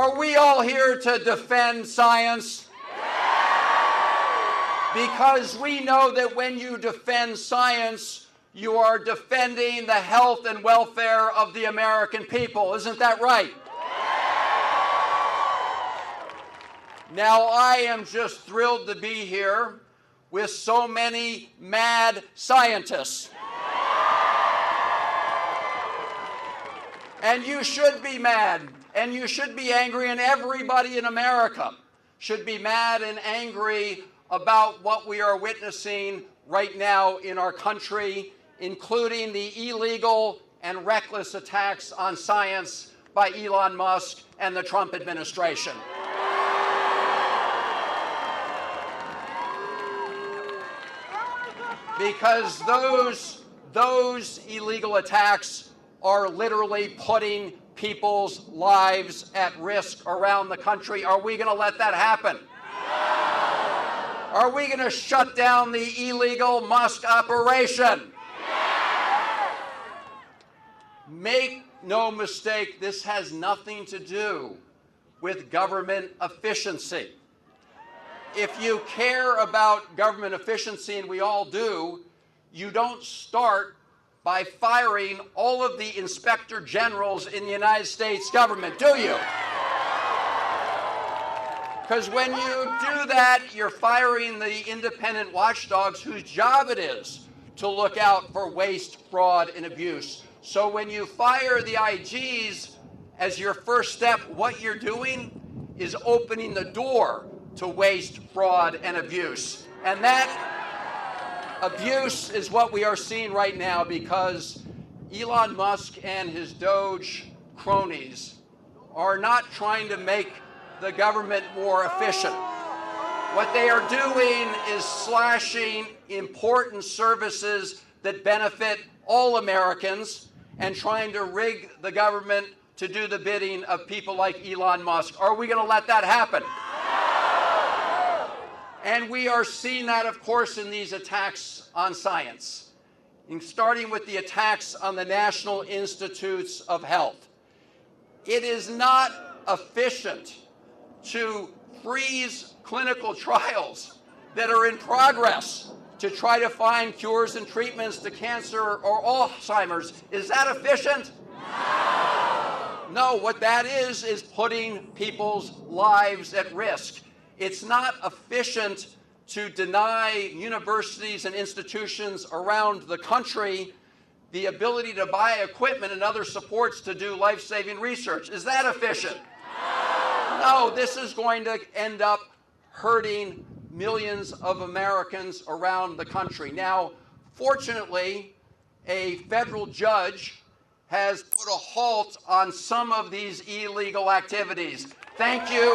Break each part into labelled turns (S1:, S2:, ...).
S1: Are we all here to defend science? Because we know that when you defend science, you are defending the health and welfare of the American people. Isn't that right? Now, I am just thrilled to be here with so many mad scientists. And you should be mad, and you should be angry, and everybody in America should be mad and angry about what we are witnessing right now in our country, including the illegal and reckless attacks on science by Elon Musk and the Trump administration. Because those illegal attacks are literally putting people's lives at risk around the country. Are we going to let that happen? No. Are we going to shut down the illegal Musk operation? No. Make no mistake, this has nothing to do with government efficiency. If you care about government efficiency, and we all do, you don't start by firing all of the inspector generals in the United States government, do you? Because when you do that, you're firing the independent watchdogs whose job it is to look out for waste, fraud, and abuse. So when you fire the IGs as your first step, what you're doing is opening the door to waste, fraud, and abuse. And that abuse is what we are seeing right now because Elon Musk and his Doge cronies are not trying to make the government more efficient. What they are doing is slashing important services that benefit all Americans and trying to rig the government to do the bidding of people like Elon Musk. Are we going to let that happen? And we are seeing that, of course, in these attacks on science, starting with the attacks on the National Institutes of Health. It is not efficient to freeze clinical trials that are in progress to try to find cures and treatments to cancer or Alzheimer's. Is that efficient? No, what that is putting people's lives at risk. It's not efficient to deny universities and institutions around the country the ability to buy equipment and other supports to do life-saving research. Is that efficient? No, this is going to end up hurting millions of Americans around the country. Now, fortunately, a federal judge has put a halt on some of these illegal activities. Thank you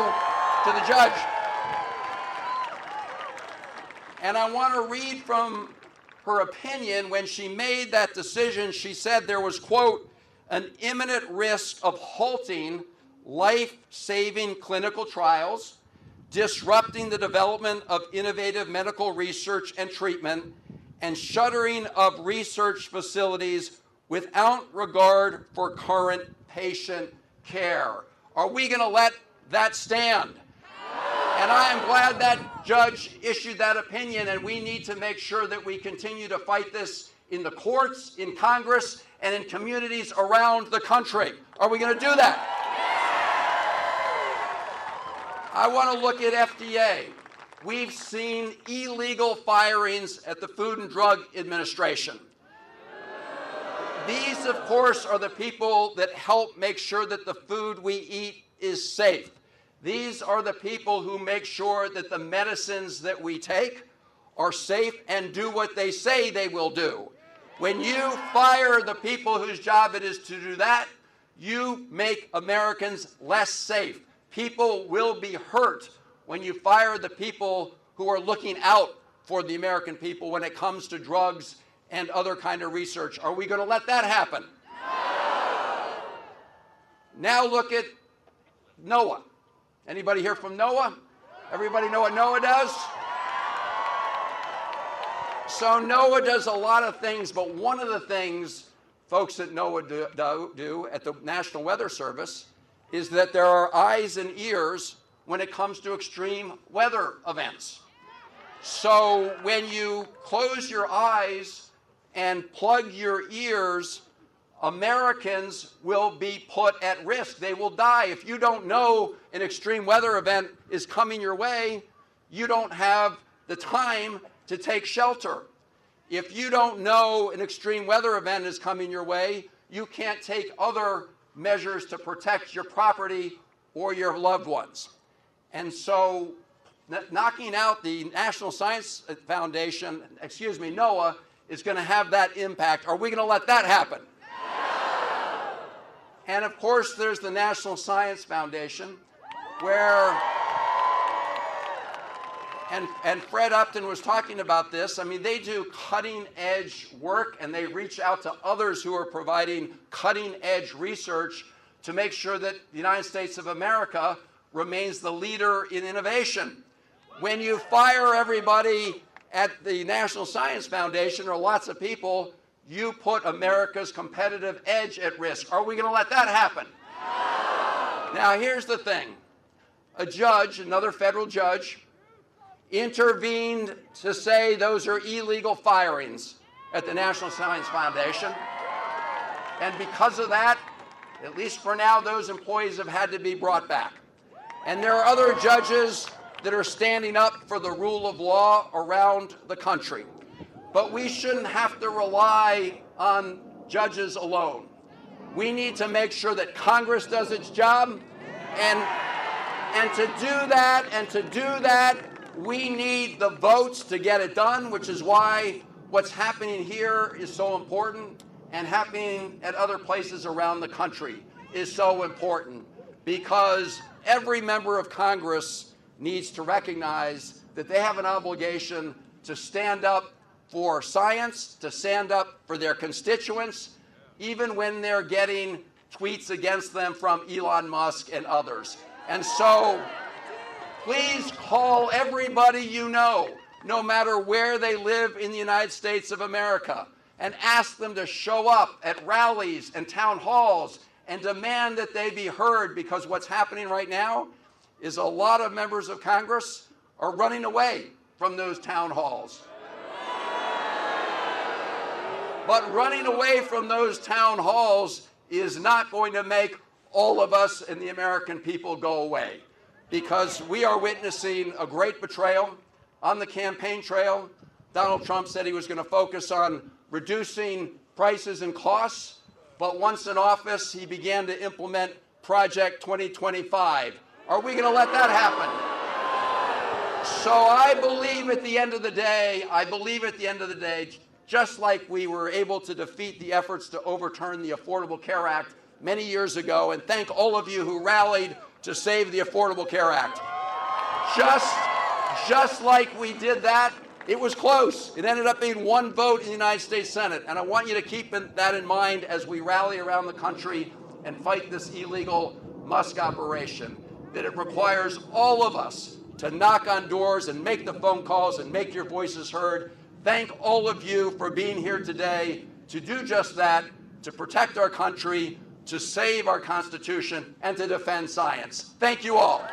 S1: to the judge. And I want to read from her opinion. When she made that decision, she said there was, quote, an imminent risk of halting life-saving clinical trials, disrupting the development of innovative medical research and treatment, and shuttering of research facilities without regard for current patient care. Are we going to let that stand? And I am glad that judge issued that opinion, and we need to make sure that we continue to fight this in the courts, in Congress, and in communities around the country. Are we going to do that? I want to look at FDA. We've seen illegal firings at the Food and Drug Administration. These, of course, are the people that help make sure that the food we eat is safe. These are the people who make sure that the medicines that we take are safe and do what they say they will do. When you fire the people whose job it is to do that, you make Americans less safe. People will be hurt when you fire the people who are looking out for the American people when it comes to drugs and other kind of research. Are we going to let that happen? No. Now look at NOAA. Anybody here from NOAA? Everybody know what NOAA does? So NOAA does a lot of things, but one of the things folks at NOAA do at the National Weather Service is that there are eyes and ears when it comes to extreme weather events. So when you close your eyes and plug your ears, Americans will be put at risk. They will die. If you don't know an extreme weather event is coming your way, you don't have the time to take shelter. If you don't know an extreme weather event is coming your way, you can't take other measures to protect your property or your loved ones. And so knocking out the National Science Foundation, NOAA, is going to have that impact. Are we going to let that happen? And of course, there's the National Science Foundation, where, and Fred Upton was talking about this. I mean, they do cutting-edge work, and they reach out to others who are providing cutting-edge research to make sure that the United States of America remains the leader in innovation. When you fire everybody at the National Science Foundation, or lots of people, you put America's competitive edge at risk. Are we going to let that happen? No. Now, here's the thing. A judge, another federal judge, intervened to say those are illegal firings at the National Science Foundation. And because of that, at least for now, those employees have had to be brought back. And there are other judges that are standing up for the rule of law around the country. But we shouldn't have to rely on judges alone. We need to make sure that Congress does its job, and to do that, we need the votes to get it done, which is why what's happening here is so important, and happening at other places around the country is so important, because every member of Congress needs to recognize that they have an obligation to stand up for science, to stand up for their constituents, even when they're getting tweets against them from Elon Musk and others. And so please call everybody you know, no matter where they live in the United States of America, and ask them to show up at rallies and town halls and demand that they be heard, because what's happening right now is a lot of members of Congress are running away from those town halls. But running away from those town halls is not going to make all of us and the American people go away, because we are witnessing a great betrayal on the campaign trail. Donald Trump said he was going to focus on reducing prices and costs, but once in office, he began to implement Project 2025. Are we going to let that happen? So I believe at the end of the day, just like we were able to defeat the efforts to overturn the Affordable Care Act many years ago, and thank all of you who rallied to save the Affordable Care Act. Just like we did that, it was close. It ended up being one vote in the United States Senate, and I want you to keep that in mind as we rally around the country and fight this illegal Musk operation, that it requires all of us to knock on doors and make the phone calls and make your voices heard. Thank all of you for being here today to do just that, to protect our country, to save our Constitution, and to defend science. Thank you all.